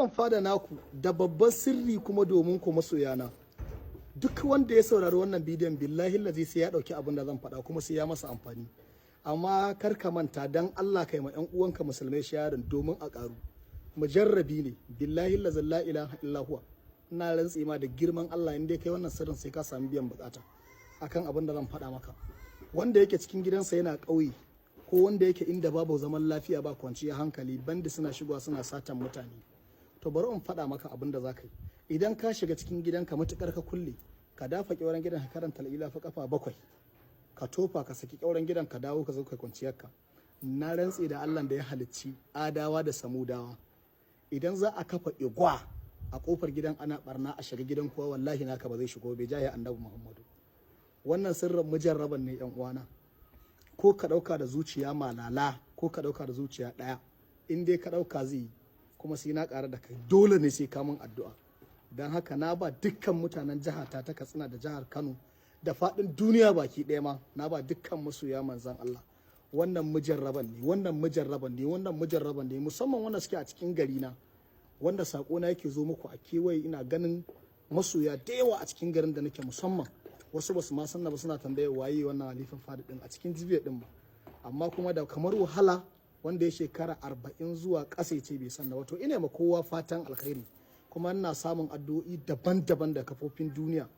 Zan fada naku da babban sirri kuma domin ku masoyana. Duk wanda ya saurari wannan bidiyon billahi lazi sai ya dauki abin da zan faɗa kuma sai ya masa amfani. Amma kar ka manta dan Allah kai ma ƴan uwanka musulmai sharing domin a ƙaru. Mujarrabi ne billahi lazi la ilaha illa huwa. Ina rantsi ma da girman Allah in dai kai wannan sirrin sai ka samu biyan bukata akan abin da zan faɗa maka. Wanda yake cikin gidansa yana ƙauye ko wanda yake inda babu zaman lafiya ba kwanciyar hankali bandi suna shigowa suna satan mutane. To bari in faɗa maka abin da za ka yi. Idan ka shiga cikin gidanka matukar ka kulle ka dafa ƙyauren gidan ka karanta la'ila fa kafa 7 ka tofa ka saki ƙyauren gidan ka dawo ka zo kai kwanciyarka. Na rantse da Allah da ya halicci adawa da samudawa idan za a kafa igwa a kofar gidan ana barna a shiga gidan kowa wallahi naka ba zai shigo bai jaye annabi Muhammadu. Wannan sirrin mujarraban ne yan uwana. Ko ka dauka da zuciya malala ko ka dauka da zuciya daya in dai ka dauka zai yi kuma sai na ƙara da kai dole ne sai ka mun addu'a. Dan haka na ba dukkan mutanen jihar ta Katsina da jihar Kano da faɗin duniya baki ɗaya ma na ba dukkan masoya manzon Allah. Wannan mujarraban ne, wannan mujarraban ne, wannan mujarraban ne, musamman wanda suke a cikin gari na wanda sako na yake zo muku a kewaye. Ina ganin masoya da yawa a cikin garin da nake, musamman wasu basu ma sanna ba suna tambayar waye wannan halifin fadi din a cikin jibiya din ba, amma kuma da kamar wahala wanda ya shekara 40 zuwa ƙasa ce bai sanna. Wato ina ma kowa fatan alkhairi kuma ina samun addu'o'i daban-daban da kafofin duniya.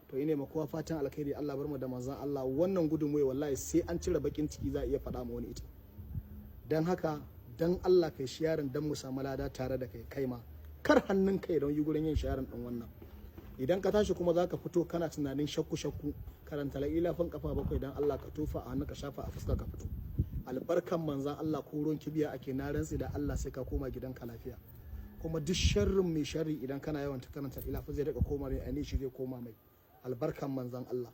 To ina ma kowa fatan alkhairi. Allah bar mu da manzon Allah. Wannan gudunmuwa wallahi sai an cire bakin ciki za a iya faɗa ma wani ita. Dan haka dan Allah kai sharing dan mu samu lada tare da kai ma kar hannun kai don yi gurin yin sharing din wannan. Idan ka tashi kuma zaka fito kana tunanin shakku karanta la'ila fan kafa 7 dan Allah ka tofa a hannu ka shafa a fuska ka fito. Albarkan manzon Allah ko ruwan kibiya ake na rantsi da Allah sai ka koma gidanka lafiya. Kuma duk sharrin mai sharri idan kana yawan karanta la'ila fa zai daga koma mai ani shi zai koma mai. Albarkan manzon Allah.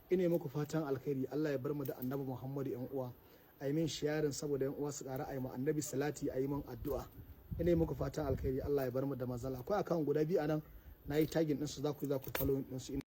Ine muku fatan alkhairi. Allah ya bar mu da annabi Muhammadu yan uwa. Ai min sharing saboda yan uwa su ƙara ai mu annabi salati ayi min addu'a. Ine muku fatan alkhairi. Allah ya bar mu da manzon Allah. Akwai account guda biyu anan nayi tagging din su za ku follow din su.